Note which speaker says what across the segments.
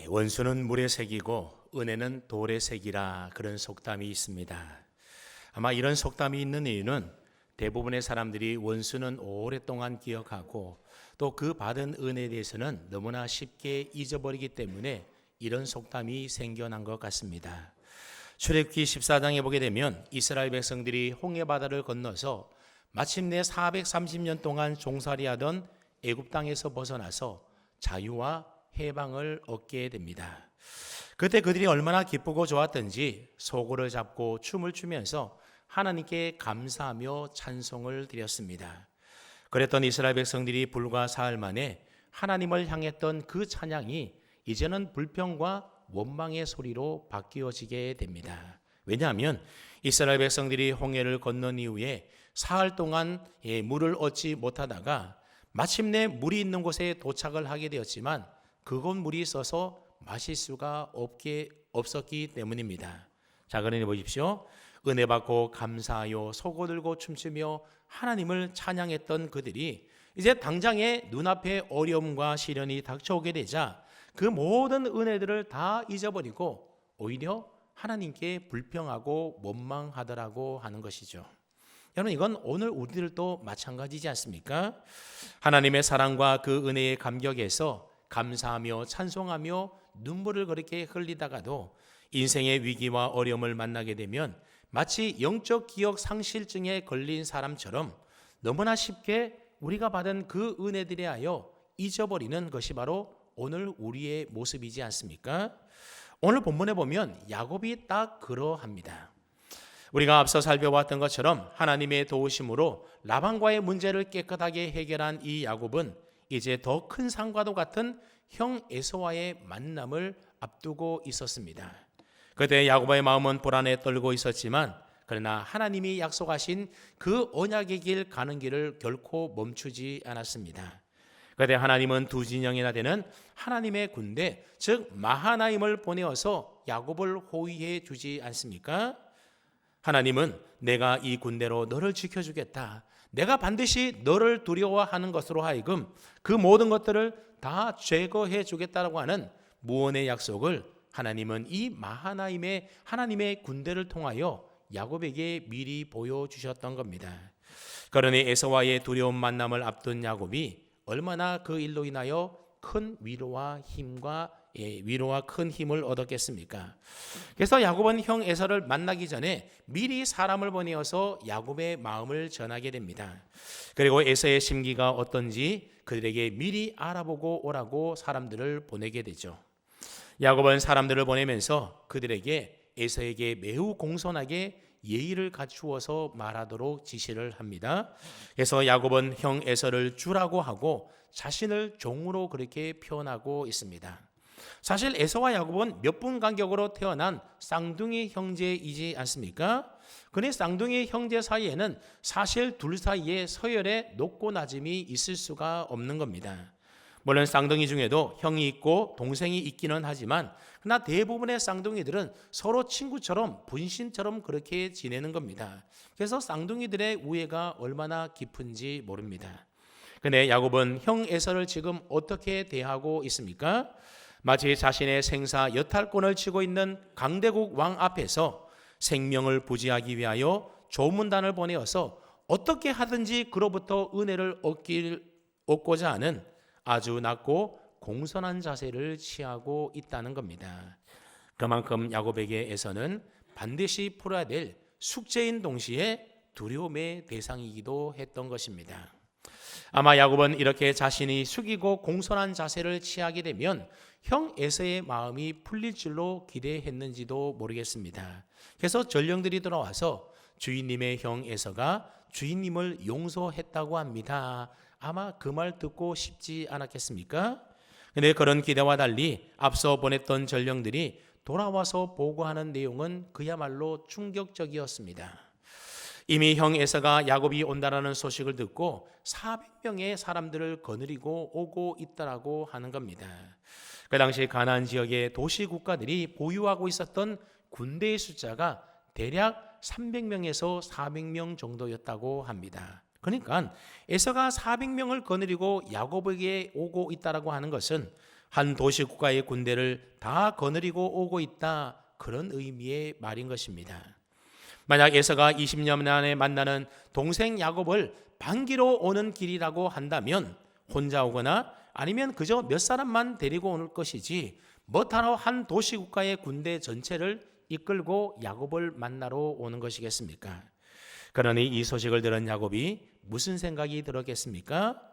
Speaker 1: 원수는 물에 새기고 은혜는 돌에 새기라, 그런 속담이 있습니다. 아마 이런 속담이 있는 이유는 대부분의 사람들이 원수는 오랫동안 기억하고 또 그 받은 은혜에 대해서는 너무나 쉽게 잊어버리기 때문에 이런 속담이 생겨난 것 같습니다. 출애굽기 14장에 보게 되면 이스라엘 백성들이 홍해 바다를 건너서 마침내 430년 동안 종살이하던 애굽 땅에서 벗어나서 자유와 해방을 얻게 됩니다. 그때 그들이 얼마나 기쁘고 좋았던지 소고를 잡고 춤을 추면서 하나님께 감사하며 찬송을 드렸습니다. 그랬던 이스라엘 백성들이 불과 사흘 만에 하나님을 향했던 그 찬양이 이제는 불평과 원망의 소리로 바뀌어지게 됩니다. 왜냐하면 이스라엘 백성들이 홍해를 건넌 이후에 사흘 동안 물을 얻지 못하다가 마침내 물이 있는 곳에 도착을 하게 되었지만 그곳 물이 있어서 마실 수가 없었기 때문입니다. 자, 그러니 보십시오. 은혜 받고 감사하여 소고 들고 춤추며 하나님을 찬양했던 그들이 이제 당장에 눈앞에 어려움과 시련이 닥쳐오게 되자 그 모든 은혜들을 다 잊어버리고 오히려 하나님께 불평하고 원망하더라고 하는 것이죠. 여러분, 이건 오늘 우리들도 마찬가지지 않습니까? 하나님의 사랑과 그 은혜의 감격에서 감사하며 찬송하며 눈물을 그렇게 흘리다가도 인생의 위기와 어려움을 만나게 되면 마치 영적 기억 상실증에 걸린 사람처럼 너무나 쉽게 우리가 받은 그 은혜들에 하여 잊어버리는 것이 바로 오늘 우리의 모습이지 않습니까? 오늘 본문에 보면 야곱이 딱 그러합니다. 우리가 앞서 살펴봤던 것처럼 하나님의 도우심으로 라반과의 문제를 깨끗하게 해결한 이 야곱은 이제 더 큰 상과도 같은 형 에서와의 만남을 앞두고 있었습니다. 그때 야곱의 마음은 불안에 떨고 있었지만 그러나 하나님이 약속하신 그 언약의 길 가는 길을 결코 멈추지 않았습니다. 그때 하나님은 두 진영이나 되는 하나님의 군대, 즉 마하나임을 보내어서 야곱을 호위해 주지 않습니까? 하나님은 내가 이 군대로 너를 지켜주겠다, 내가 반드시 너를 두려워하는 것으로 하여금 그 모든 것들을 다 제거해 주겠다라고 하는 무언의 약속을 하나님은 이 마하나임의 하나님의 군대를 통하여 야곱에게 미리 보여주셨던 겁니다. 그러니 에서와의 두려운 만남을 앞둔 야곱이 얼마나 그 일로 인하여 큰 위로와 큰 힘을 얻었겠습니까? 그래서 야곱은 형 에서를 만나기 전에 미리 사람을 보내어서 야곱의 마음을 전하게 됩니다. 그리고 에서의 심기가 어떤지 그들에게 미리 알아보고 오라고 사람들을 보내게 되죠. 야곱은 사람들을 보내면서 그들에게 에서에게 매우 공손하게 예의를 갖추어서 말하도록 지시를 합니다. 그래서 야곱은 형 에서를 주라고 하고 자신을 종으로 그렇게 표현하고 있습니다. 사실 에서와 야곱은 몇 분 간격으로 태어난 쌍둥이 형제이지 않습니까? 그런데 쌍둥이 형제 사이에는 사실 둘 사이에 서열의 높고 낮음이 있을 수가 없는 겁니다. 물론 쌍둥이 중에도 형이 있고 동생이 있기는 하지만 그러나 대부분의 쌍둥이들은 서로 친구처럼 분신처럼 그렇게 지내는 겁니다. 그래서 쌍둥이들의 우애가 얼마나 깊은지 모릅니다. 그런데 야곱은 형 에서를 지금 어떻게 대하고 있습니까? 마치 자신의 생사 여탈권을 쥐고 있는 강대국 왕 앞에서 생명을 부지하기 위하여 조문단을 보내어서 어떻게 하든지 그로부터 은혜를 얻고자 하는 아주 낮고 공손한 자세를 취하고 있다는 겁니다. 그만큼 야곱에게 에서는 반드시 풀어야 될 숙제인 동시에 두려움의 대상이기도 했던 것입니다. 아마 야곱은 이렇게 자신이 숙이고 공손한 자세를 취하게 되면 형 에서의 마음이 풀릴 줄로 기대했는지도 모르겠습니다. 그래서 전령들이 돌아와서 주인님의 형 에서가 주인님을 용서했다고 합니다. 아마 그 말 듣고 싶지 않았겠습니까? 그런데 그런 기대와 달리 앞서 보냈던 전령들이 돌아와서 보고하는 내용은 그야말로 충격적이었습니다. 이미 형 에서가 야곱이 온다라는 소식을 듣고 400명의 사람들을 거느리고 오고 있다라고 하는 겁니다. 그 당시 가나안 지역의 도시 국가들이 보유하고 있었던 군대의 숫자가 대략 300명에서 400명 정도였다고 합니다. 그러니까 에서가 400명을 거느리고 야곱에게 오고 있다라고 하는 것은 한 도시국가의 군대를 다 거느리고 오고 있다. 그런 의미의 말인 것입니다. 만약 에서가 20년 만에 만나는 동생 야곱을 반기로 오는 길이라고 한다면 혼자 오거나 아니면 그저 몇 사람만 데리고 올 것이지 뭐하러 한 도시국가의 군대 전체를 이끌고 야곱을 만나러 오는 것이겠습니까? 그러니 이 소식을 들은 야곱이 무슨 생각이 들었겠습니까?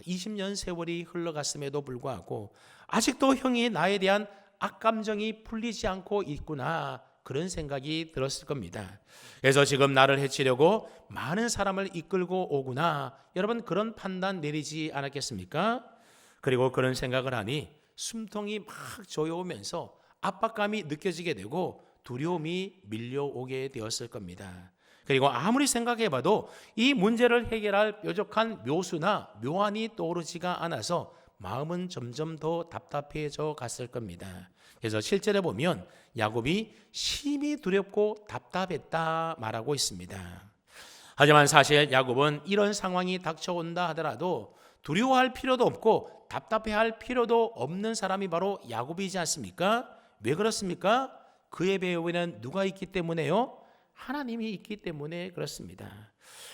Speaker 1: 20년 세월이 흘러갔음에도 불구하고 아직도 형이 나에 대한 악감정이 풀리지 않고 있구나, 그런 생각이 들었을 겁니다. 그래서 지금 나를 해치려고 많은 사람을 이끌고 오구나, 여러분 그런 판단 내리지 않았겠습니까? 그리고 그런 생각을 하니 숨통이 막 조여오면서 압박감이 느껴지게 되고 두려움이 밀려오게 되었을 겁니다. 그리고 아무리 생각해봐도 이 문제를 해결할 뾰족한 묘수나 묘안이 떠오르지가 않아서 마음은 점점 더 답답해져 갔을 겁니다. 그래서 실제로 보면 야곱이 심히 두렵고 답답했다 말하고 있습니다. 하지만 사실 야곱은 이런 상황이 닥쳐온다 하더라도 두려워할 필요도 없고 답답해할 필요도 없는 사람이 바로 야곱이지 않습니까? 왜 그렇습니까? 그의 배후에는 누가 있기 때문에요? 하나님이 있기 때문에 그렇습니다.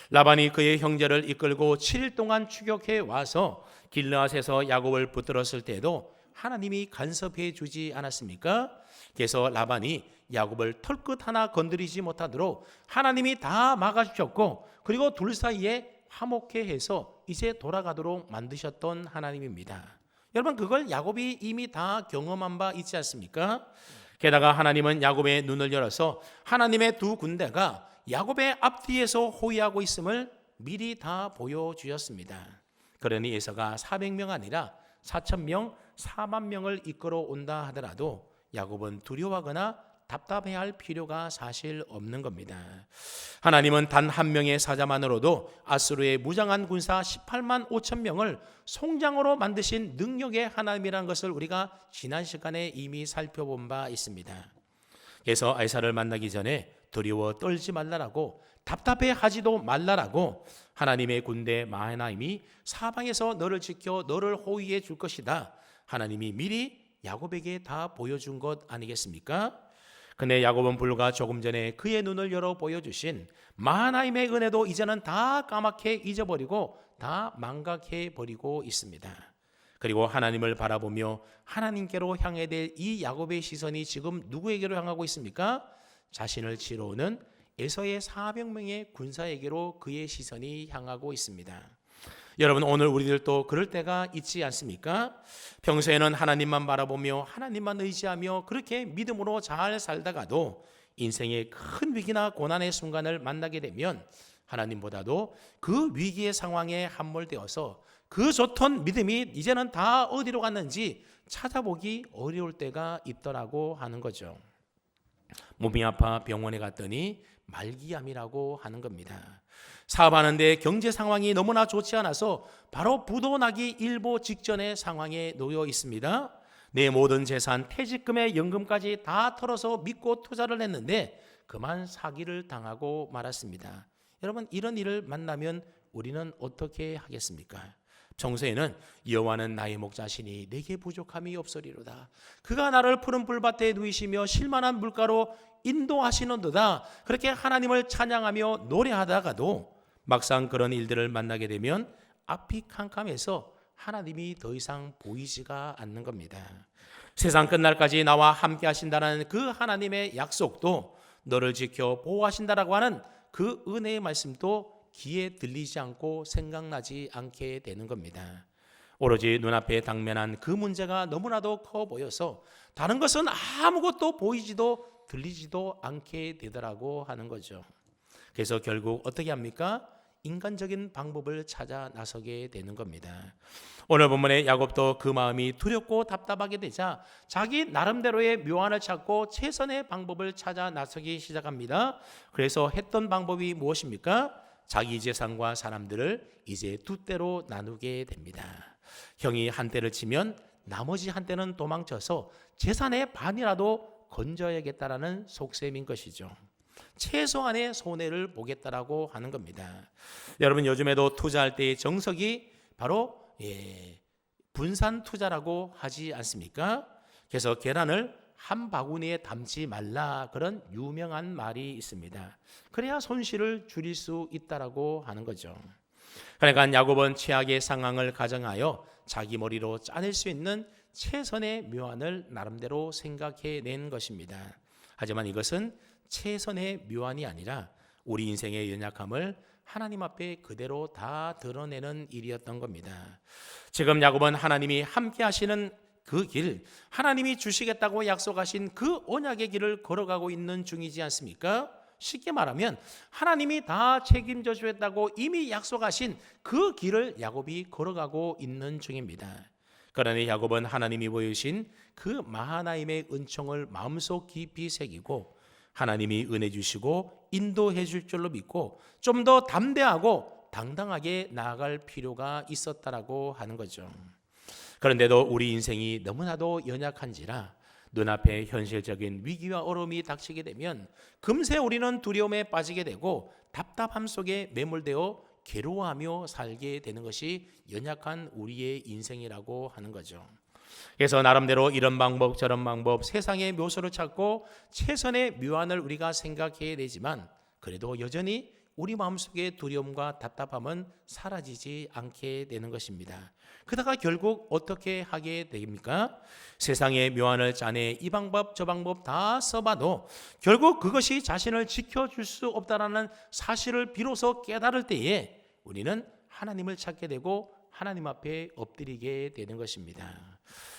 Speaker 1: 라반이 그의 형제를 이끌고 7일 동안 추격해 와서 길르앗에서 야곱을 붙들었을 때도 하나님이 간섭해 주지 않았습니까? 그래서 라반이 야곱을 털끝 하나 건드리지 못하도록 하나님이 다 막아주셨고, 그리고 둘 사이에 화목해 해서 이제 돌아가도록 만드셨던 하나님입니다. 여러분 그걸 야곱이 이미 다 경험한 바 있지 않습니까? 게다가 하나님은 야곱의 눈을 열어서 하나님의 두 군대가 야곱의 앞뒤에서 호위하고 있음을 미리 다 보여주셨습니다. 그러니 에서가 400명 아니라 4,000명, 4만 명을 이끌어 온다 하더라도 야곱은 두려워하거나 답답해할 필요가 사실 없는 겁니다. 하나님은 단 한 명의 사자만으로도 아수르의 무장한 군사 18만 5천 명을 송장으로 만드신 능력의 하나님이라는 것을 우리가 지난 시간에 이미 살펴본 바 있습니다. 그래서 아이사를 만나기 전에 두려워 떨지 말라라고, 답답해하지도 말라라고 하나님의 군대 마하나임이 사방에서 너를 지켜 너를 호위해 줄 것이다, 하나님이 미리 야곱에게 다 보여준 것 아니겠습니까? 근데 야곱은 불과 조금 전에 그의 눈을 열어 보여주신 마하나임의 은혜도 이제는 다 까맣게 잊어버리고 다 망각해 버리고 있습니다. 그리고 하나님을 바라보며 하나님께로 향해 될 이 야곱의 시선이 지금 누구에게로 향하고 있습니까? 자신을 치러 오는 에서의 400명의 군사에게로 그의 시선이 향하고 있습니다. 여러분 오늘 우리들도 그럴 때가 있지 않습니까? 평소에는 하나님만 바라보며 하나님만 의지하며 그렇게 믿음으로 잘 살다가도 인생의 큰 위기나 고난의 순간을 만나게 되면 하나님보다도 그 위기의 상황에 함몰되어서 그 좋던 믿음이 이제는 다 어디로 갔는지 찾아보기 어려울 때가 있더라고 하는 거죠. 몸이 아파 병원에 갔더니 말기암이라고 하는 겁니다. 사업하는데 경제 상황이 너무나 좋지 않아서 바로 부도 나기 일보 직전의 상황에 놓여 있습니다. 내 모든 재산, 퇴직금의 연금까지 다 털어서 믿고 투자를 했는데 그만 사기를 당하고 말았습니다. 여러분 이런 일을 만나면 우리는 어떻게 하겠습니까? 평소에는 여호와는 나의 목자시니 내게 부족함이 없으리로다, 그가 나를 푸른 불밭에 누이시며 실만한 물가로 인도하시는도다, 그렇게 하나님을 찬양하며 노래하다가도 막상 그런 일들을 만나게 되면 앞이 캄캄해서 하나님이 더 이상 보이지가 않는 겁니다. 세상 끝날까지 나와 함께 하신다는 그 하나님의 약속도, 너를 지켜 보호하신다라고 하는 그 은혜의 말씀도 귀에 들리지 않고 생각나지 않게 되는 겁니다. 오로지 눈앞에 당면한 그 문제가 너무나도 커 보여서 다른 것은 아무것도 보이지도 들리지도 않게 되더라고 하는 거죠. 그래서 결국 어떻게 합니까? 인간적인 방법을 찾아 나서게 되는 겁니다. 오늘 본문의 야곱도 그 마음이 두렵고 답답하게 되자 자기 나름대로의 묘안을 찾고 최선의 방법을 찾아 나서기 시작합니다. 그래서 했던 방법이 무엇입니까? 자기 재산과 사람들을 이제 두 때로 나누게 됩니다. 형이 한 때를 치면 나머지 한 때는 도망쳐서 재산의 반이라도 건져야겠다라는 속셈인 것이죠. 최소한의 손해를 보겠다라고 하는 겁니다. 여러분 요즘에도 투자할 때의 정석이 바로 분산 투자라고 하지 않습니까? 그래서 계란을 한 바구니에 담지 말라, 그런 유명한 말이 있습니다. 그래야 손실을 줄일 수 있다라고 하는 거죠. 그러니까 야곱은 최악의 상황을 가정하여 자기 머리로 짜낼 수 있는 최선의 묘안을 나름대로 생각해낸 것입니다. 하지만 이것은 최선의 묘안이 아니라 우리 인생의 연약함을 하나님 앞에 그대로 다 드러내는 일이었던 겁니다. 지금 야곱은 하나님이 함께 하시는 그 길, 하나님이 주시겠다고 약속하신 그 언약의 길을 걸어가고 있는 중이지 않습니까? 쉽게 말하면 하나님이 다 책임져 주겠다고 이미 약속하신 그 길을 야곱이 걸어가고 있는 중입니다. 그러나 야곱은 하나님이 보여주신 그 마하나임의 은총을 마음속 깊이 새기고 하나님이 은혜 주시고 인도해 줄 줄로 믿고 좀 더 담대하고 당당하게 나아갈 필요가 있었다라고 하는 거죠. 그런데도 우리 인생이 너무나도 연약한지라 눈앞에 현실적인 위기와 어려움이 닥치게 되면 금세 우리는 두려움에 빠지게 되고 답답함 속에 매몰되어 괴로워하며 살게 되는 것이 연약한 우리의 인생이라고 하는 거죠. 그래서 나름대로 이런 방법 저런 방법 세상의 묘소를 찾고 최선의 묘안을 우리가 생각해야 되지만 그래도 여전히 우리 마음속의 두려움과 답답함은 사라지지 않게 되는 것입니다. 그러다가 결국 어떻게 하게 됩니까? 세상의 묘안을 짜내 이 방법 저 방법 다 써봐도 결국 그것이 자신을 지켜줄 수 없다라는 사실을 비로소 깨달을 때에 우리는 하나님을 찾게 되고 하나님 앞에 엎드리게 되는 것입니다.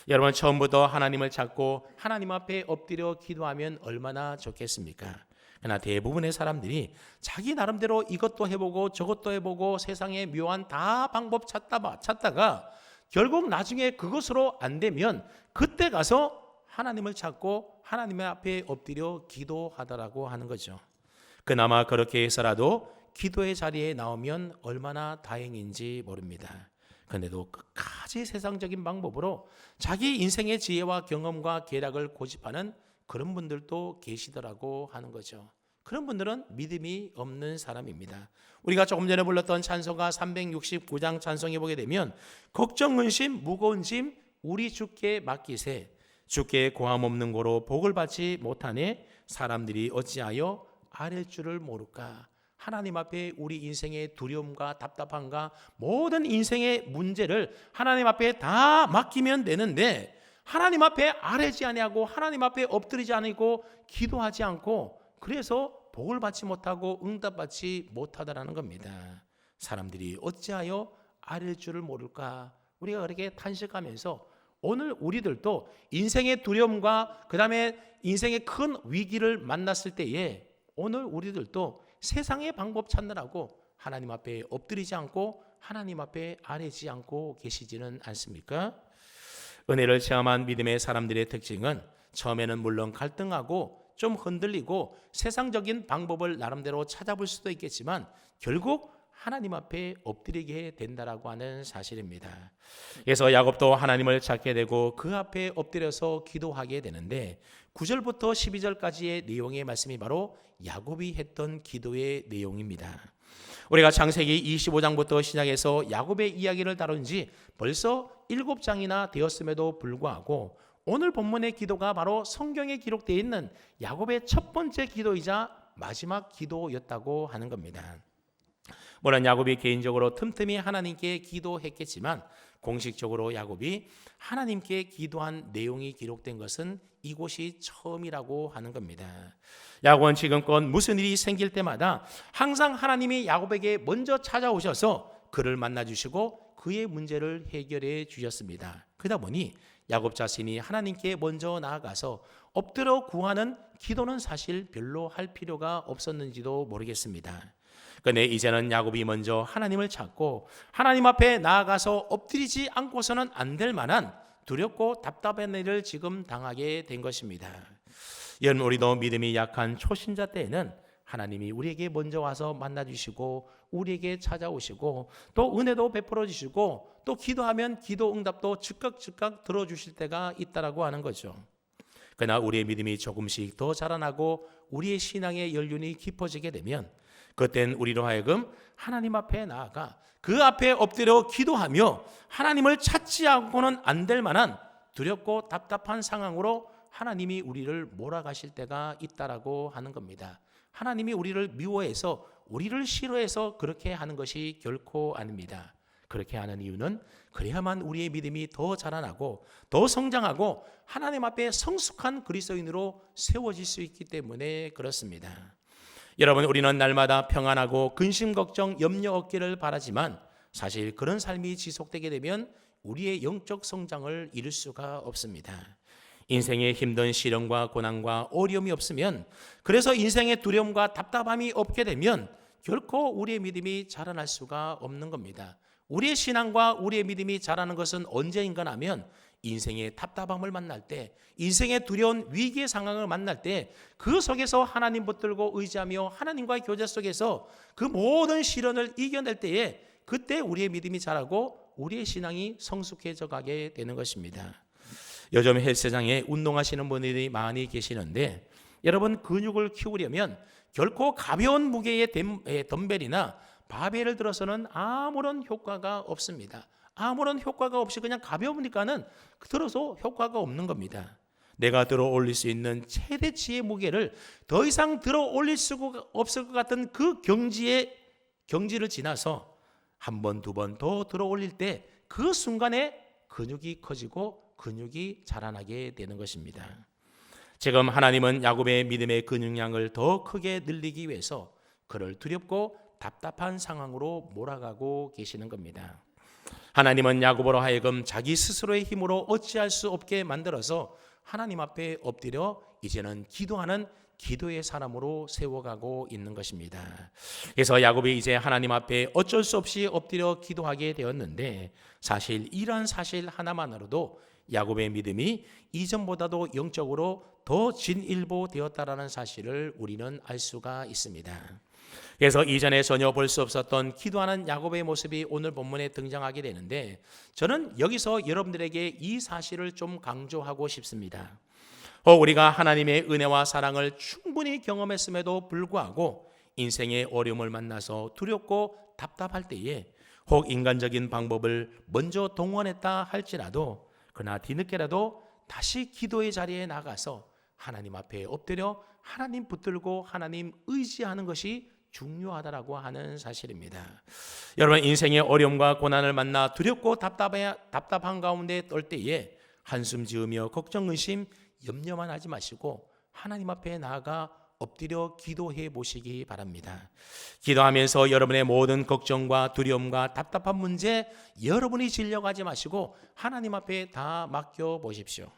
Speaker 1: 여러분, 처음부터 하나님을 찾고 하나님 앞에 엎드려 기도하면 얼마나 좋겠습니까? 그러나 대부분의 사람들이 자기 나름대로 이것도 해보고 저것도 해보고 세상의 묘한 다 방법 찾다가 결국 나중에 그것으로 안 되면 그때 가서 하나님을 찾고 하나님 앞에 엎드려 기도하더라고 하는 거죠. 그나마 그렇게 해서라도 기도의 자리에 나오면 얼마나 다행인지 모릅니다. 그런데도 끝까지 세상적인 방법으로 자기 인생의 지혜와 경험과 계략을 고집하는 그런 분들도 계시더라고 하는 거죠. 그런 분들은 믿음이 없는 사람입니다. 우리가 조금 전에 불렀던 찬송가 369장 찬송해 보게 되면 걱정 근심 무거운 짐 우리 주께 맡기세 주께 고함 없는 고로 복을 받지 못하네 사람들이 어찌하여 아랠 줄을 모를까. 하나님 앞에 우리 인생의 두려움과 답답함과 모든 인생의 문제를 하나님 앞에 다 맡기면 되는데 하나님 앞에 아뢰지 아니하고 하나님 앞에 엎드리지 않고 기도하지 않고 그래서 복을 받지 못하고 응답받지 못하다라는 겁니다. 사람들이 어찌하여 아랠 줄을 모를까. 우리가 그렇게 탄식하면서 오늘 우리들도 인생의 두려움과 그 다음에 인생의 큰 위기를 만났을 때에 오늘 우리들도 세상의 방법 찾느라고 하나님 앞에 엎드리지 않고 하나님 앞에 아뢰지 않고 계시지는 않습니까? 은혜를 체험한 믿음의 사람들의 특징은 처음에는 물론 갈등하고 좀 흔들리고 세상적인 방법을 나름대로 찾아볼 수도 있겠지만 결국 하나님 앞에 엎드리게 된다라고 하는 사실입니다. 그래서 야곱도 하나님을 찾게 되고 그 앞에 엎드려서 기도하게 되는데 9절부터 12절까지의 내용의 말씀이 바로 야곱이 했던 기도의 내용입니다. 우리가 창세기 25장부터 시작해서 야곱의 이야기를 다룬 지 벌써 7장이나 되었음에도 불구하고 오늘 본문의 기도가 바로 성경에 기록되어 있는 야곱의 첫 번째 기도이자 마지막 기도였다고 하는 겁니다. 물론 야곱이 개인적으로 틈틈이 하나님께 기도했겠지만 공식적으로 야곱이 하나님께 기도한 내용이 기록된 것은 이곳이 처음이라고 하는 겁니다. 야곱은 지금껏 무슨 일이 생길 때마다 항상 하나님이 야곱에게 먼저 찾아오셔서 그를 만나주시고 그의 문제를 해결해 주셨습니다. 그러다 보니 야곱 자신이 하나님께 먼저 나아가서 엎드려 구하는 기도는 사실 별로 할 필요가 없었는지도 모르겠습니다. 그런데 이제는 야곱이 먼저 하나님을 찾고 하나님 앞에 나아가서 엎드리지 않고서는 안 될 만한 두렵고 답답한 일을 지금 당하게 된 것입니다. 여러분, 우리도 믿음이 약한 초신자 때에는 하나님이 우리에게 먼저 와서 만나주시고 우리에게 찾아오시고 또 은혜도 베풀어 주시고 또 기도하면 기도 응답도 즉각 들어주실 때가 있다라고 하는 거죠. 그러나 우리의 믿음이 조금씩 더 자라나고 우리의 신앙의 연륜이 깊어지게 되면 그땐 우리로 하여금 하나님 앞에 나아가 그 앞에 엎드려 기도하며 하나님을 찾지 않고는 안 될 만한 두렵고 답답한 상황으로 하나님이 우리를 몰아가실 때가 있다라고 하는 겁니다. 하나님이 우리를 미워해서 우리를 싫어해서 그렇게 하는 것이 결코 아닙니다. 그렇게 하는 이유는 그래야만 우리의 믿음이 더 자라나고 더 성장하고 하나님 앞에 성숙한 그리스도인으로 세워질 수 있기 때문에 그렇습니다. 여러분, 우리는 날마다 평안하고 근심 걱정 염려 없기를 바라지만 사실 그런 삶이 지속되게 되면 우리의 영적 성장을 이룰 수가 없습니다. 인생에 힘든 시련과 고난과 어려움이 없으면, 그래서 인생의 두려움과 답답함이 없게 되면 결코 우리의 믿음이 자라날 수가 없는 겁니다. 우리의 신앙과 우리의 믿음이 자라는 것은 언제인가 하면 인생의 답답함을 만날 때, 인생의 두려운 위기의 상황을 만날 때 그 속에서 하나님 붙들고 의지하며 하나님과의 교제 속에서 그 모든 시련을 이겨낼 때에 그때 우리의 믿음이 자라고 우리의 신앙이 성숙해져 가게 되는 것입니다. 요즘 헬스장에 운동하시는 분들이 많이 계시는데 여러분, 근육을 키우려면 결코 가벼운 무게의 덤벨이나 바벨을 들어서는 아무런 효과가 없습니다. 아무런 효과가 없이 그냥 가벼우니까는 들어서 효과가 없는 겁니다. 내가 들어 올릴 수 있는 최대치의 무게를 더 이상 들어 올릴 수가 없을 것 같은 그 경지를 지나서 한 번, 두 번 더 들어 올릴 때 그 순간에 근육이 커지고 근육이 자라나게 되는 것입니다. 지금 하나님은 야곱의 믿음의 근육량을 더 크게 늘리기 위해서 그를 두렵고 답답한 상황으로 몰아가고 계시는 겁니다. 하나님은 야곱으로 하여금 자기 스스로의 힘으로 어찌할 수 없게 만들어서 하나님 앞에 엎드려 이제는 기도하는 기도의 사람으로 세워가고 있는 것입니다. 그래서 야곱이 이제 하나님 앞에 어쩔 수 없이 엎드려 기도하게 되었는데 사실 이러한 사실 하나만으로도 야곱의 믿음이 이전보다도 영적으로 더 진일보되었다라는 사실을 우리는 알 수가 있습니다. 그래서 이전에 전혀 볼 수 없었던 기도하는 야곱의 모습이 오늘 본문에 등장하게 되는데 저는 여기서 여러분들에게 이 사실을 좀 강조하고 싶습니다. 우리가 하나님의 은혜와 사랑을 충분히 경험했음에도 불구하고 인생의 어려움을 만나서 두렵고 답답할 때에 혹 인간적인 방법을 먼저 동원했다 할지라도 그러나 뒤늦게라도 다시 기도의 자리에 나가서 하나님 앞에 엎드려 하나님 붙들고 하나님 의지하는 것이 중요하다라고 하는 사실입니다. 여러분, 인생의 어려움과 고난을 만나 두렵고 답답한 가운데 떨 때에 한숨 지으며 걱정, 의심, 염려만 하지 마시고 하나님 앞에 나아가 엎드려 기도해 보시기 바랍니다. 기도하면서 여러분의 모든 걱정과 두려움과 답답한 문제 여러분이 질려가지 마시고 하나님 앞에 다 맡겨 보십시오.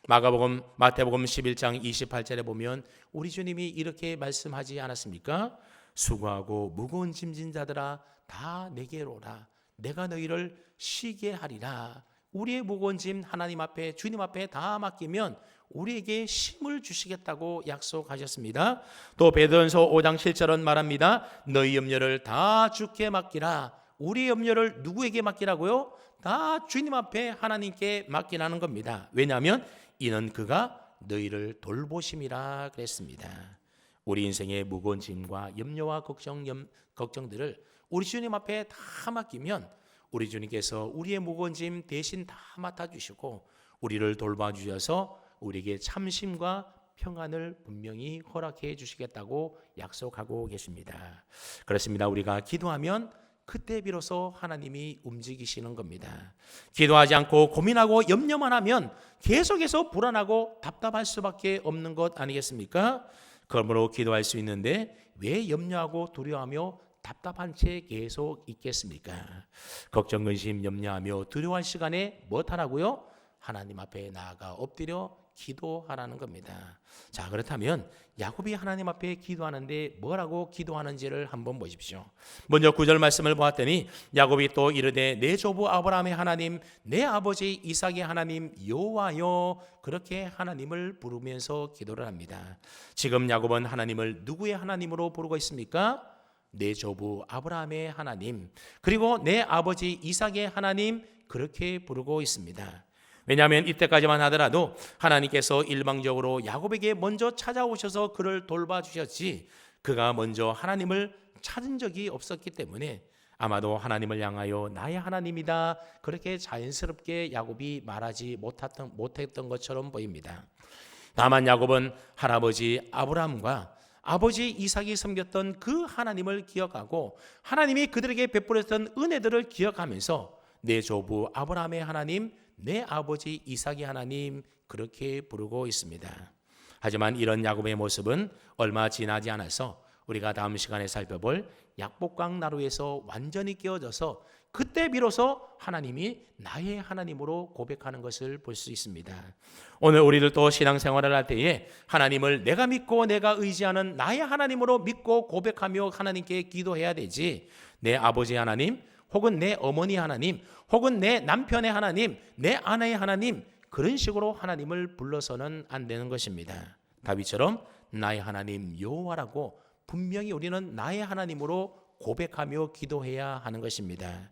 Speaker 1: 마태복음 11장 28절에 보면 우리 주님이 이렇게 말씀하지 않았습니까? 수고하고 무거운 짐진 자들아 다 내게로 오라. 내가 너희를 쉬게 하리라. 우리의 무거운 짐 하나님 앞에 주님 앞에 다 맡기면 우리에게 힘을 주시겠다고 약속하셨습니다. 또 베드로전서 5장 7절은 말합니다. 너희 염려를 다 주께 맡기라. 우리의 염려를 누구에게 맡기라고요? 다 주님 앞에 하나님께 맡기라는 겁니다. 왜냐하면 이는 그가 너희를 돌보심이라 그랬습니다. 우리 인생의 무거운 짐과 염려와 걱정들을 우리 주님 앞에 다 맡기면 우리 주님께서 우리의 무거운 짐 대신 다 맡아주시고 우리를 돌봐주셔서 우리에게 참심과 평안을 분명히 허락해 주시겠다고 약속하고 계십니다. 그렇습니다. 우리가 기도하면 그때 비로소 하나님이 움직이시는 겁니다. 기도하지 않고 고민하고 염려만 하면 계속해서 불안하고 답답할 수밖에 없는 것 아니겠습니까? 그러므로 기도할 수 있는데 왜 염려하고 두려워하며 답답한 채 계속 있겠습니까? 걱정, 근심, 염려하며 두려워할 시간에 무엇하라고요? 하나님 앞에 나아가 엎드려 기도하라는 겁니다. 자, 그렇다면 야곱이 하나님 앞에 기도하는데 뭐라고 기도하는지를 한번 보십시오. 먼저 9절 말씀을 보았더니 야곱이 또 이르되 내 조부 아브라함의 하나님, 내 아버지 이삭의 하나님 여호와여, 그렇게 하나님을 부르면서 기도를 합니다. 지금 야곱은 하나님을 누구의 하나님으로 부르고 있습니까? 내 조부 아브라함의 하나님, 그리고 내 아버지 이삭의 하나님, 그렇게 부르고 있습니다. 왜냐하면 이때까지만 하더라도 하나님께서 일방적으로 야곱에게 먼저 찾아오셔서 그를 돌봐주셨지 그가 먼저 하나님을 찾은 적이 없었기 때문에 아마도 하나님을 향하여 나의 하나님이다 그렇게 자연스럽게 야곱이 말하지 못했던 것처럼 보입니다. 다만 야곱은 할아버지 아브라함과 아버지 이삭이 섬겼던 그 하나님을 기억하고 하나님이 그들에게 베풀었던 은혜들을 기억하면서 내 조부 아브라함의 하나님, 내 아버지 이삭의 하나님 그렇게 부르고 있습니다. 하지만 이런 야곱의 모습은 얼마 지나지 않아서 우리가 다음 시간에 살펴볼 약복강 나루에서 완전히 깨어져서 그때 비로소 하나님이 나의 하나님으로 고백하는 것을 볼 수 있습니다. 오늘 우리들도 신앙생활을 할 때에 하나님을 내가 믿고 내가 의지하는 나의 하나님으로 믿고 고백하며 하나님께 기도해야 되지, 내 아버지 하나님 혹은 내 어머니 하나님 혹은 내 남편의 하나님, 내 아내의 하나님 그런 식으로 하나님을 불러서는 안 되는 것입니다. 다윗처럼 나의 하나님 여호와라고 분명히 우리는 나의 하나님으로 고백하며 기도해야 하는 것입니다.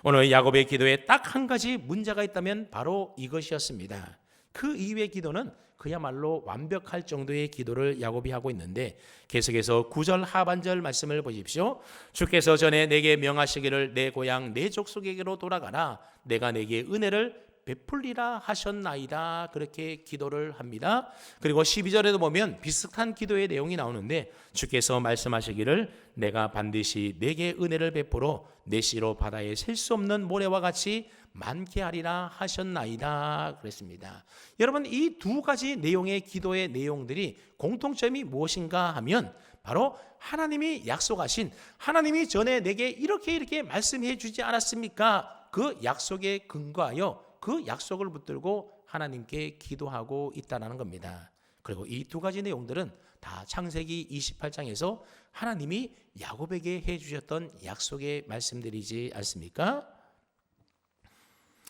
Speaker 1: 오늘 야곱의 기도에 딱 한 가지 문제가 있다면 바로 이것이었습니다. 그 이후의 기도는 그야말로 완벽할 정도의 기도를 야곱이 하고 있는데 계속해서 9절 하반절 말씀을 보십시오. 주께서 전에 내게 명하시기를 내 고향 내 족속에게로 돌아가라, 내가 내게 은혜를 베풀리라 하셨나이다 그렇게 기도를 합니다. 그리고 12절에도 보면 비슷한 기도의 내용이 나오는데 주께서 말씀하시기를 내가 반드시 내게 은혜를 베풀어 내 씨로 바다에 셀 수 없는 모래와 같이 많게 하리라 하셨나이다 그랬습니다. 여러분, 이 두 가지 내용의 기도의 내용들이 공통점이 무엇인가 하면 바로 하나님이 약속하신, 하나님이 전에 내게 이렇게 말씀해 주지 않았습니까? 그 약속에 근거하여 그 약속을 붙들고 하나님께 기도하고 있다는 겁니다. 그리고 이 두 가지 내용들은 다 창세기 28장에서 하나님이 야곱에게 해주셨던 약속의 말씀들이지 않습니까?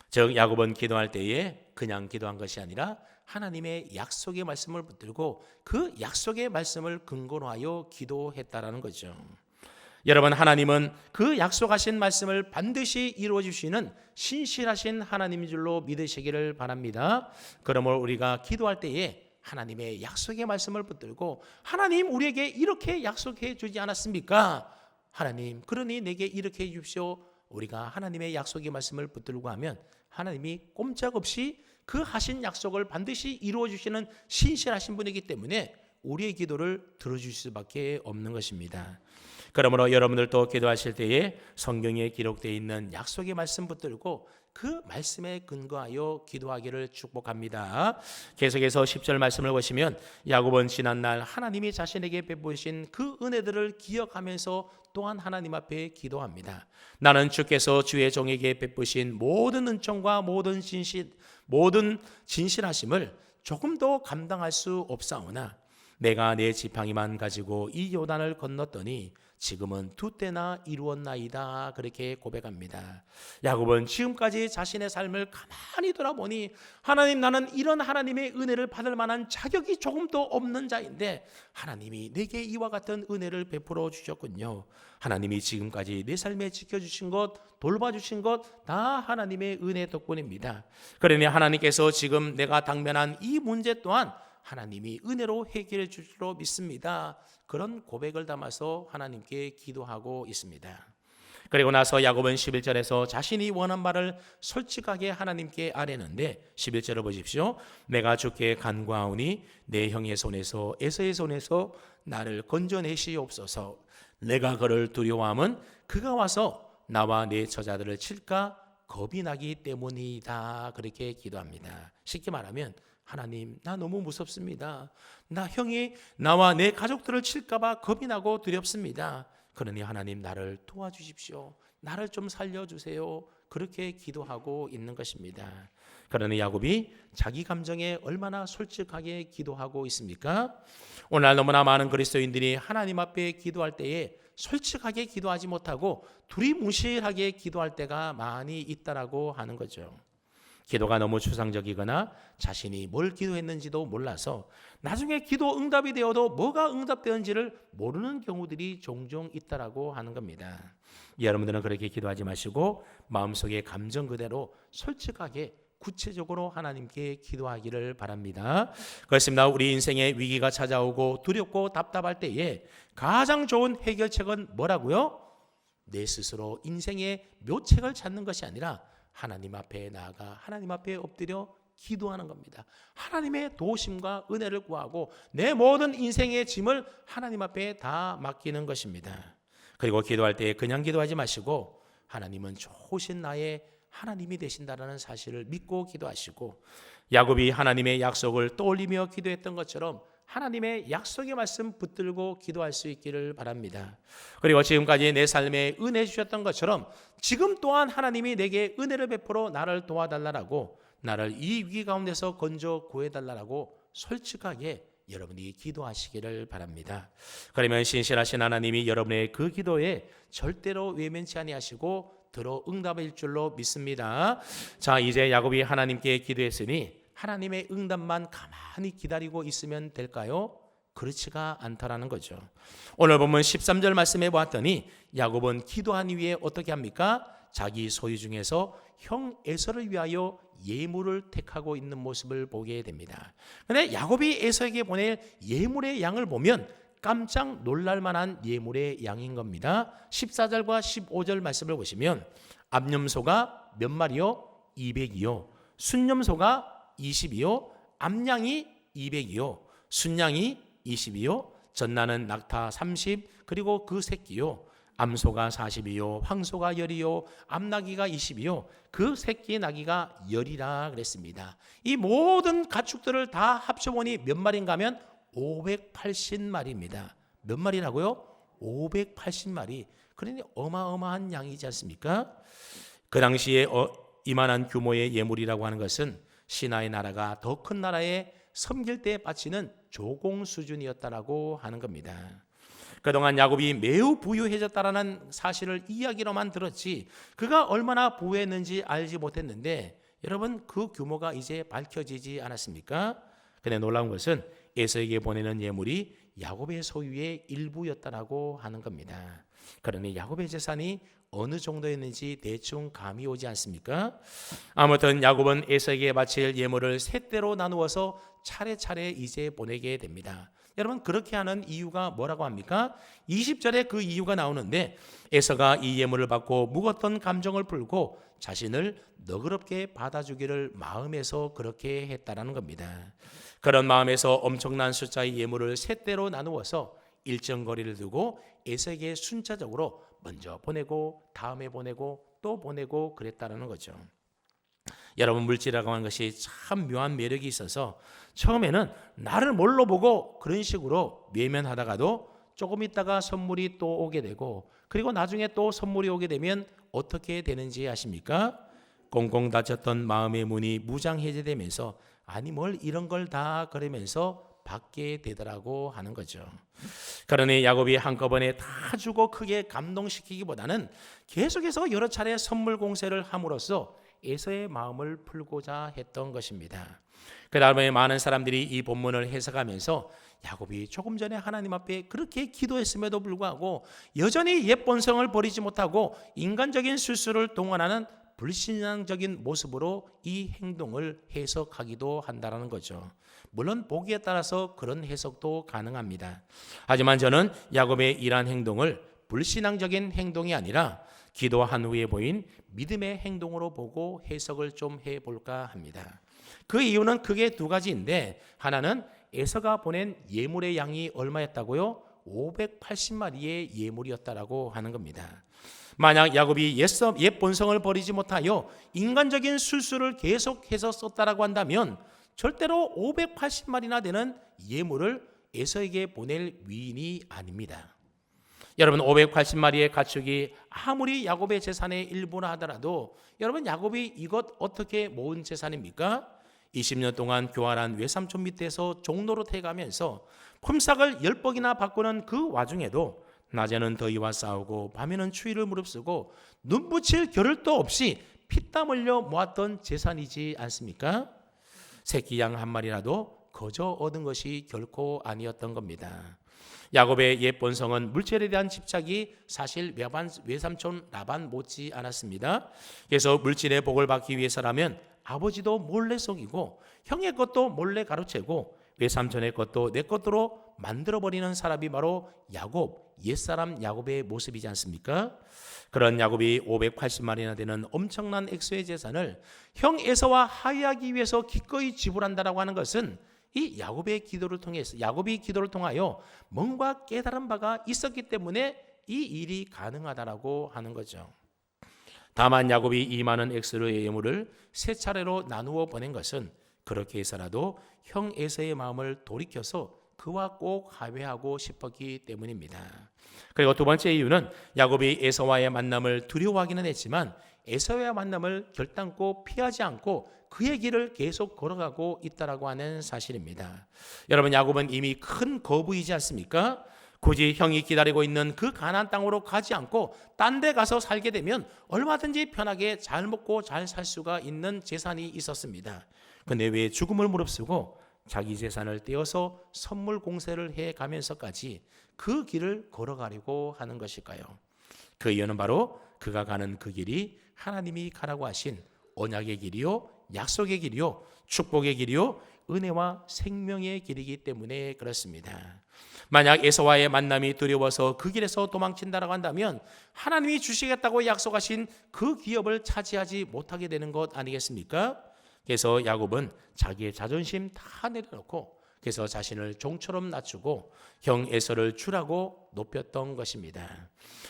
Speaker 1: 즉 야곱은 기도할 때에 그냥 기도한 것이 아니라 하나님의 약속의 말씀을 붙들고 그 약속의 말씀을 근거로 하여 기도했다라는 거죠. 여러분, 하나님은 그 약속하신 말씀을 반드시 이루어 주시는 신실하신 하나님인 줄로 믿으시기를 바랍니다. 그러므로 우리가 기도할 때에 하나님의 약속의 말씀을 붙들고 하나님 우리에게 이렇게 약속해 주지 않았습니까? 하나님 그러니 내게 이렇게 해 주십시오. 우리가 하나님의 약속의 말씀을 붙들고 하면 하나님이 꼼짝없이 그 하신 약속을 반드시 이루어 주시는 신실하신 분이기 때문에 우리의 기도를 들어주실 수밖에 없는 것입니다. 그러므로 여러분들도 기도하실 때에 성경에 기록되어 있는 약속의 말씀 붙들고 그 말씀에 근거하여 기도하기를 축복합니다. 계속해서 10절 말씀을 보시면 야곱은 지난날 하나님이 자신에게 베푸신 그 은혜들을 기억하면서 또한 하나님 앞에 기도합니다. 나는 주께서 주의 종에게 베푸신 모든 은총과 모든 진실하심을 조금도 감당할 수 없사오나 내가 내 지팡이만 가지고 이 요단을 건넜더니 지금은 두 때나 이루었나이다 그렇게 고백합니다. 야곱은 지금까지 자신의 삶을 가만히 돌아보니 하나님, 나는 이런 하나님의 은혜를 받을 만한 자격이 조금도 없는 자인데 하나님이 내게 이와 같은 은혜를 베풀어 주셨군요. 하나님이 지금까지 내 삶에 지켜주신 것, 돌봐주신 것 다 하나님의 은혜 덕분입니다. 그러니 하나님께서 지금 내가 당면한 이 문제 또한 하나님이 은혜로 해결해 줄 줄로 믿습니다. 그런 고백을 담아서 하나님께 기도하고 있습니다. 그리고 나서 야곱은 11절에서 자신이 원한 바를 솔직하게 하나님께 아뢰는데 11절을 보십시오. 내가 주께 간구하오니 내 형의 손에서 에서의 손에서 나를 건져내시옵소서. 내가 그를 두려워함은 그가 와서 나와 내 처자들을 칠까 겁이 나기 때문이다 그렇게 기도합니다. 쉽게 말하면 하나님, 나 너무 무섭습니다. 나 형이 나와 내 가족들을 칠까봐 겁이 나고 두렵습니다. 그러니 하나님 나를 도와주십시오. 나를 좀 살려주세요. 그렇게 기도하고 있는 것입니다. 그러니 야곱이 자기 감정에 얼마나 솔직하게 기도하고 있습니까? 오늘날 너무나 많은 그리스도인들이 하나님 앞에 기도할 때에 솔직하게 기도하지 못하고 두리뭉실하게 기도할 때가 많이 있다라고 하는 거죠. 기도가 너무 추상적이거나 자신이 뭘 기도했는지도 몰라서 나중에 기도 응답이 되어도 뭐가 응답되었는지를 모르는 경우들이 종종 있다라고 하는 겁니다. 여러분들은 그렇게 기도하지 마시고 마음속의 감정 그대로 솔직하게 구체적으로 하나님께 기도하기를 바랍니다. 그렇습니다. 우리 인생에 위기가 찾아오고 두렵고 답답할 때에 가장 좋은 해결책은 뭐라고요? 내 스스로 인생의 묘책을 찾는 것이 아니라 하나님 앞에 나아가 하나님 앞에 엎드려 기도하는 겁니다. 하나님의 도우심과 은혜를 구하고 내 모든 인생의 짐을 하나님 앞에 다 맡기는 것입니다. 그리고 기도할 때 그냥 기도하지 마시고 하나님은 좋으신 나의 하나님이 되신다는 사실을 믿고 기도하시고, 야곱이 하나님의 약속을 떠올리며 기도했던 것처럼 하나님의 약속의 말씀 붙들고 기도할 수 있기를 바랍니다. 그리고 지금까지 내 삶에 은혜 주셨던 것처럼 지금 또한 하나님이 내게 은혜를 베풀어 나를 도와달라고, 나를 이 위기 가운데서 건져 구해달라고 솔직하게 여러분이 기도하시기를 바랍니다. 그러면 신실하신 하나님이 여러분의 그 기도에 절대로 외면치 아니하시고 들어 응답일 줄로 믿습니다. 자, 이제 야곱이 하나님께 기도했으니 하나님의 응답만 가만히 기다리고 있으면 될까요? 그렇지가 않다라는 거죠. 오늘 본문 13절 말씀해 보았더니 야곱은 기도한 이후에 어떻게 합니까? 자기 소유 중에서 형 에서를 위하여 예물을 택하고 있는 모습을 보게 됩니다. 그런데 야곱이 에서에게 보낼 예물의 양을 보면 깜짝 놀랄 만한 예물의 양인 겁니다. 14절과 15절 말씀을 보시면 암염소가 몇 마리요? 200이요. 순염소가 20이요. 암양이 200이요. 순양이 20이요. 젖나는 낙타 30, 그리고 그 새끼요. 암소가 40이요. 황소가 10이요. 암나귀가 20이요. 그 새끼 나귀가 10이라 그랬습니다. 이 모든 가축들을 다 합쳐보니 몇 마리인가 하면 580마리입니다. 몇 마리라고요? 580마리. 그러니 어마어마한 양이지 않습니까? 그 당시에 이만한 규모의 예물이라고 하는 것은 신하의 나라가 더 큰 나라에 섬길 때 바치는 조공 수준이었다라고 하는 겁니다. 그동안 야곱이 매우 부유해졌다라는 사실을 이야기로만 들었지 그가 얼마나 부유했는지 알지 못했는데, 여러분 그 규모가 이제 밝혀지지 않았습니까? 근데 놀라운 것은 에서에게 보내는 예물이 야곱의 소유의 일부였다라고 하는 겁니다. 그러니 야곱의 재산이 어느 정도였는지 대충 감이 오지 않습니까? 아무튼 야곱은 에서에게 바칠 예물을 세 대로 나누어서 차례차례 이제 보내게 됩니다. 여러분 그렇게 하는 이유가 뭐라고 합니까? 20절에 그 이유가 나오는데, 에서가 이 예물을 받고 묵었던 감정을 풀고 자신을 너그럽게 받아주기를 마음에서 그렇게 했다라는 겁니다. 그런 마음에서 엄청난 숫자의 예물을 세 대로 나누어서 일정 거리를 두고 에서에게 순차적으로 먼저 보내고 다음에 보내고 또 보내고 그랬다라는 거죠. 여러분 물질이라고 하는 것이 참 묘한 매력이 있어서 처음에는 나를 뭘로 보고 그런 식으로 외면하다가도 조금 있다가 선물이 또 오게 되고, 그리고 나중에 또 선물이 오게 되면 어떻게 되는지 아십니까? 꽁꽁 닫혔던 마음의 문이 무장해제되면서 아니 뭘 이런 걸 다 그러면서 받게 되더라고 하는 거죠. 그러니 야곱이 한꺼번에 다 주고 크게 감동시키기보다는 계속해서 여러 차례 선물 공세를 함으로써 에서의 마음을 풀고자 했던 것입니다. 그 다음에 많은 사람들이 이 본문을 해석하면서 야곱이 조금 전에 하나님 앞에 그렇게 기도했음에도 불구하고 여전히 옛 본성을 버리지 못하고 인간적인 실수를 동원하는 불신앙적인 모습으로 이 행동을 해석하기도 한다는 거죠. 물론 보기에 따라서 그런 해석도 가능합니다. 하지만 저는 야곱의 이러한 행동을 불신앙적인 행동이 아니라 기도한 후에 보인 믿음의 행동으로 보고 해석을 좀 해볼까 합니다. 그 이유는 크게 두 가지인데, 하나는 에서가 보낸 예물의 양이 얼마였다고요? 580마리의 예물이었다라고 하는 겁니다. 만약 야곱이 옛 본성을 버리지 못하여 인간적인 술수를 계속해서 썼다라고 한다면 절대로 580마리나 되는 예물을 에서에게 보낼 위인이 아닙니다. 여러분 580마리의 가축이 아무리 야곱의 재산의 일부라 하더라도 여러분 야곱이 이것 어떻게 모은 재산입니까? 20년 동안 교활한 외삼촌 밑에서 종노릇 해가면서 품삯을 10벅이나 바꾸는 그 와중에도 낮에는 더위와 싸우고 밤에는 추위를 무릅쓰고 눈붙일 겨를도 없이 피땀 흘려 모았던 재산이지 않습니까? 새끼 양 한 마리라도 거저 얻은 것이 결코 아니었던 겁니다. 야곱의 옛 본성은 물질에 대한 집착이 사실 외삼촌 라반 못지 않았습니다. 그래서 물질의 복을 받기 위해서라면 아버지도 몰래 속이고 형의 것도 몰래 가로채고 외삼촌의 것도 내 것으로 만들어버리는 사람이 바로 야곱, 옛사람 야곱의 모습이지 않습니까? 그런 야곱이 580만이나 되는 엄청난 액수의 재산을 형 에서와 화해하기 위해서 기꺼이 지불한다라고 하는 것은 이 야곱의 기도를 통해서, 야곱이 기도를 통하여 뭔가 깨달은 바가 있었기 때문에 이 일이 가능하다라고 하는 거죠. 다만 야곱이 이 많은 액수의 예물을 세 차례로 나누어 보낸 것은 그렇게 해서라도 형 에서의 마음을 돌이켜서 그와 꼭 화해하고 싶었기 때문입니다. 그리고 두 번째 이유는 야곱이 에서와의 만남을 두려워하기는 했지만 에서와의 만남을 결단코 피하지 않고 그의 길을 계속 걸어가고 있다라고 하는 사실입니다. 여러분, 야곱은 이미 큰 거부이지 않습니까? 굳이 형이 기다리고 있는 그 가나안 땅으로 가지 않고 딴 데 가서 살게 되면 얼마든지 편하게 잘 먹고 잘 살 수가 있는 재산이 있었습니다. 근데 왜 죽음을 무릅쓰고 자기 재산을 떼어서 선물 공세를 해가면서까지 그 길을 걸어가려고 하는 것일까요? 그 이유는 바로 그가 가는 그 길이 하나님이 가라고 하신 언약의 길이요, 약속의 길이요, 축복의 길이요, 은혜와 생명의 길이기 때문에 그렇습니다. 만약 에서와의 만남이 두려워서 그 길에서 도망친다라고 한다면 하나님이 주시겠다고 약속하신 그 기업을 차지하지 못하게 되는 것 아니겠습니까? 그래서 야곱은 자기의 자존심 다 내려놓고 그래서 자신을 종처럼 낮추고 형 에서를 주라고 높였던 것입니다.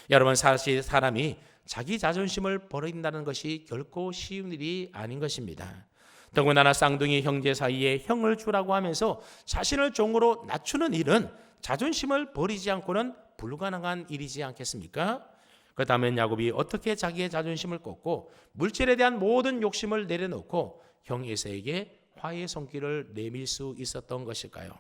Speaker 1: 여러분, 사실 사람이 자기 자존심을 버린다는 것이 결코 쉬운 일이 아닌 것입니다. 더군다나 쌍둥이 형제 사이에 형을 주라고 하면서 자신을 종으로 낮추는 일은 자존심을 버리지 않고는 불가능한 일이지 않겠습니까? 그렇다면 야곱이 어떻게 자기의 자존심을 꺾고 물질에 대한 모든 욕심을 내려놓고 형 에서에게 화해의 손길을 내밀 수 있었던 것일까요?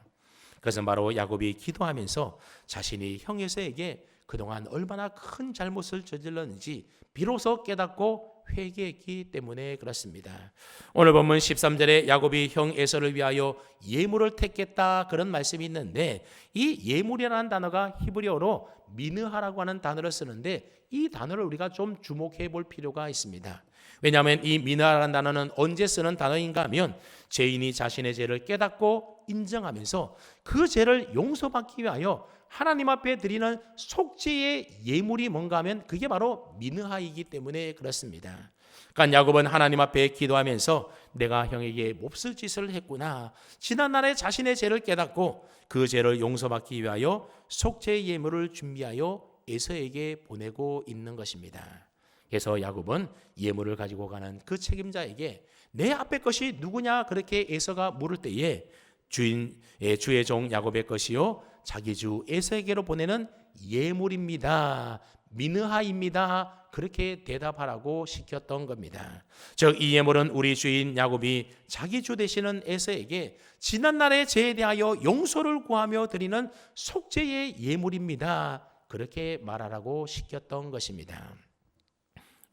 Speaker 1: 그것은 바로 야곱이 기도하면서 자신이 형 에서에게 그동안 얼마나 큰 잘못을 저질렀는지 비로소 깨닫고 회개했기 때문에 그렇습니다. 오늘 본문 13절에 야곱이 형 에서를 위하여 예물을 택했다 그런 말씀이 있는데 이 예물이라는 단어가 히브리어로 미느하라고 하는 단어를 쓰는데 이 단어를 우리가 좀 주목해 볼 필요가 있습니다. 왜냐하면 이 미느하라는 단어는 언제 쓰는 단어인가 하면 죄인이 자신의 죄를 깨닫고 인정하면서 그 죄를 용서받기 위하여 하나님 앞에 드리는 속죄의 예물이 뭔가 하면 그게 바로 미느하이기 때문에 그렇습니다. 그러니까 야곱은 하나님 앞에 기도하면서 내가 형에게 몹쓸 짓을 했구나. 지난날에 자신의 죄를 깨닫고 그 죄를 용서받기 위하여 속죄의 예물을 준비하여 에서에게 보내고 있는 것입니다. 그래서 야곱은 예물을 가지고 가는 그 책임자에게 내 앞에 것이 누구냐 그렇게 에서가 물을 때에 주의 종 야곱의 것이요 자기 주 에서에게로 보내는 예물입니다. 미느하입니다. 그렇게 대답하라고 시켰던 겁니다. 즉 이 예물은 우리 주인 야곱이 자기 주 되시는 에서에게 지난날의 죄에 대하여 용서를 구하며 드리는 속죄의 예물입니다. 그렇게 말하라고 시켰던 것입니다.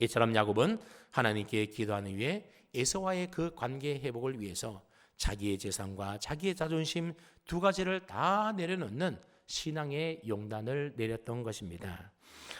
Speaker 1: 이처럼 야곱은 하나님께 기도한 후에 에서와의 그 관계 회복을 위해서 자기의 재산과 자기의 자존심 두 가지를 다 내려놓는 신앙의 용단을 내렸던 것입니다.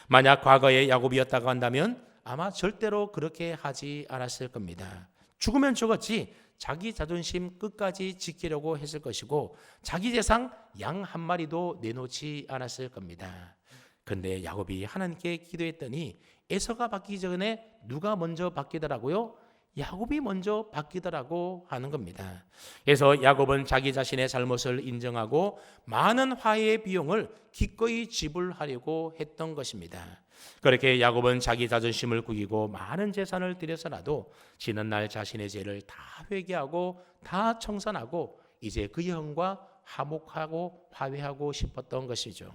Speaker 1: 만약 과거의 야곱이었다고 한다면 아마 절대로 그렇게 하지 않았을 겁니다. 죽으면 죽었지 자기 자존심 끝까지 지키려고 했을 것이고 자기 재산 양 한 마리도 내놓지 않았을 겁니다. 그런데 야곱이 하나님께 기도했더니 에서가 바뀌기 전에 누가 먼저 바뀌더라고요? 야곱이 먼저 바뀌더라고 하는 겁니다. 그래서 야곱은 자기 자신의 잘못을 인정하고 많은 화해의 비용을 기꺼이 지불하려고 했던 것입니다. 그렇게 야곱은 자기 자존심을 구기고 많은 재산을 들여서라도 지는 날 자신의 죄를 다 회개하고 다 청산하고 이제 그 형과 화목하고 화해하고 싶었던 것이죠.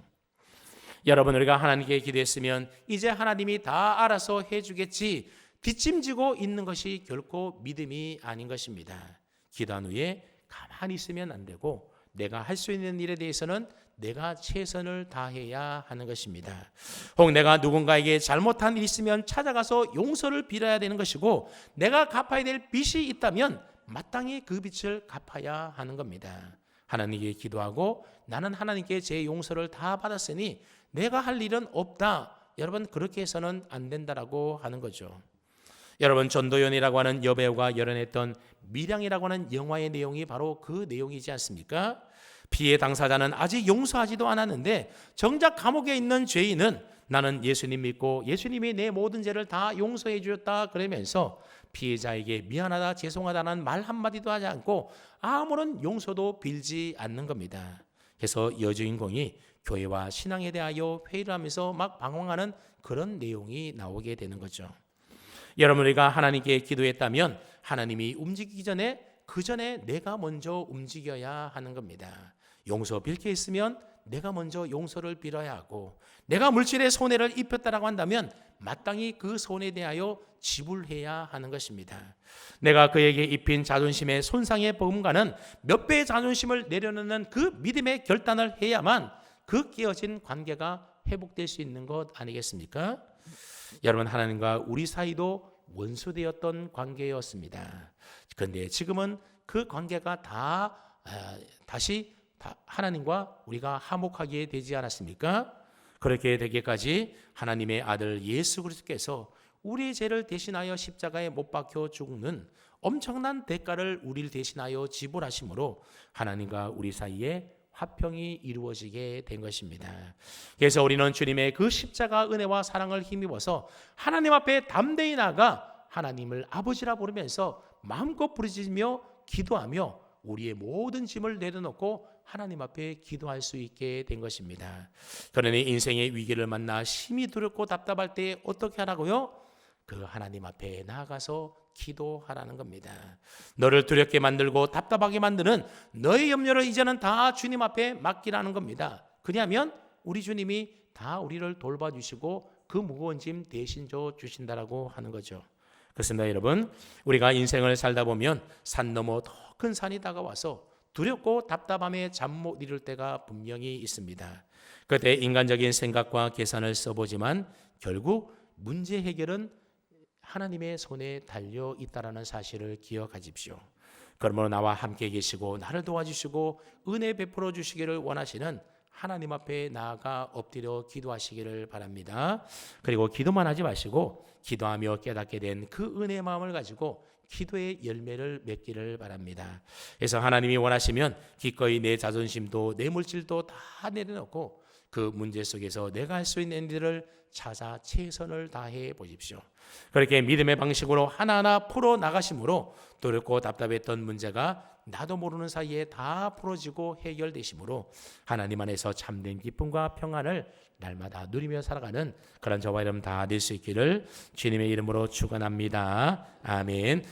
Speaker 1: 여러분, 우리가 하나님께 기도했으면 이제 하나님이 다 알아서 해주겠지 뒷짐지고 있는 것이 결코 믿음이 아닌 것입니다. 기도한 후에 가만히 있으면 안 되고 내가 할 수 있는 일에 대해서는 내가 최선을 다해야 하는 것입니다. 혹 내가 누군가에게 잘못한 일이 있으면 찾아가서 용서를 빌어야 되는 것이고 내가 갚아야 될 빚이 있다면 마땅히 그 빚을 갚아야 하는 겁니다. 하나님께 기도하고 나는 하나님께 제 용서를 다 받았으니 내가 할 일은 없다. 여러분, 그렇게 해서는 안 된다라고 하는 거죠. 여러분, 전도연이라고 하는 여배우가 열연했던 밀양이라고 하는 영화의 내용이 바로 그 내용이지 않습니까? 피해 당사자는 아직 용서하지도 않았는데 정작 감옥에 있는 죄인은 나는 예수님 믿고 예수님이 내 모든 죄를 다 용서해 주셨다 그러면서 피해자에게 미안하다 죄송하다는 말 한마디도 하지 않고 아무런 용서도 빌지 않는 겁니다. 그래서 여주인공이 교회와 신앙에 대하여 회의를 하면서 막 방황하는 그런 내용이 나오게 되는 거죠. 여러분, 우리가 하나님께 기도했다면 하나님이 움직이기 전에 그 전에 내가 먼저 움직여야 하는 겁니다. 용서 빌 게 있으면 내가 먼저 용서를 빌어야 하고, 내가 물질의 손해를 입혔다라고 한다면 마땅히 그 손에 대하여 지불해야 하는 것입니다. 내가 그에게 입힌 자존심의 손상의 보험가는 몇 배의 자존심을 내려놓는 그 믿음의 결단을 해야만 그 깨어진 관계가 회복될 수 있는 것 아니겠습니까? 여러분, 하나님과 우리 사이도 원수되었던 관계였습니다. 그런데 지금은 그 관계가 다시 하나님과 우리가 화목하게 되지 않았습니까? 그렇게 되기까지 하나님의 아들 예수 그리스도께서 우리의 죄를 대신하여 십자가에 못 박혀 죽는 엄청난 대가를 우리를 대신하여 지불하심으로 하나님과 우리 사이에 화평이 이루어지게 된 것입니다. 그래서 우리는 주님의 그 십자가 은혜와 사랑을 힘입어서 하나님 앞에 담대히 나아가 하나님을 아버지라 부르면서 마음껏 부르짖으며 기도하며 우리의 모든 짐을 내려놓고 하나님 앞에 기도할 수 있게 된 것입니다. 그러니 인생의 위기를 만나 심히 두렵고 답답할 때 어떻게 하라고요? 그 하나님 앞에 나아가서 기도하라는 겁니다. 너를 두렵게 만들고 답답하게 만드는 너의 염려를 이제는 다 주님 앞에 맡기라는 겁니다. 그러면 우리 주님이 다 우리를 돌봐주시고 그 무거운 짐 대신 져 주신다라고 하는 거죠. 그렇습니다, 여러분. 우리가 인생을 살다 보면 산 넘어 더 큰 산이 다가와서 두렵고 답답함에 잠 못 이룰 때가 분명히 있습니다. 그때 인간적인 생각과 계산을 써보지만 결국 문제 해결은 하나님의 손에 달려 있다라는 사실을 기억하십시오. 그러므로 나와 함께 계시고 나를 도와주시고 은혜 베풀어 주시기를 원하시는 하나님 앞에 나아가 엎드려 기도하시기를 바랍니다. 그리고 기도만 하지 마시고 기도하며 깨닫게 된 그 은혜의 마음을 가지고 기도의 열매를 맺기를 바랍니다. 그래서 하나님이 원하시면 기꺼이 내 자존심도 내 물질도 다 내려놓고 그 문제 속에서 내가 할 수 있는 일들을 찾아 최선을 다해 보십시오. 그렇게 믿음의 방식으로 하나하나 풀어 나가심으로 두렵고 답답했던 문제가 나도 모르는 사이에 다 풀어지고 해결되심으로 하나님 안에서 참된 기쁨과 평안을 날마다 누리며 살아가는 그런 저와 여러분 다 될 수 있기를 주님의 이름으로 축원합니다. 아멘.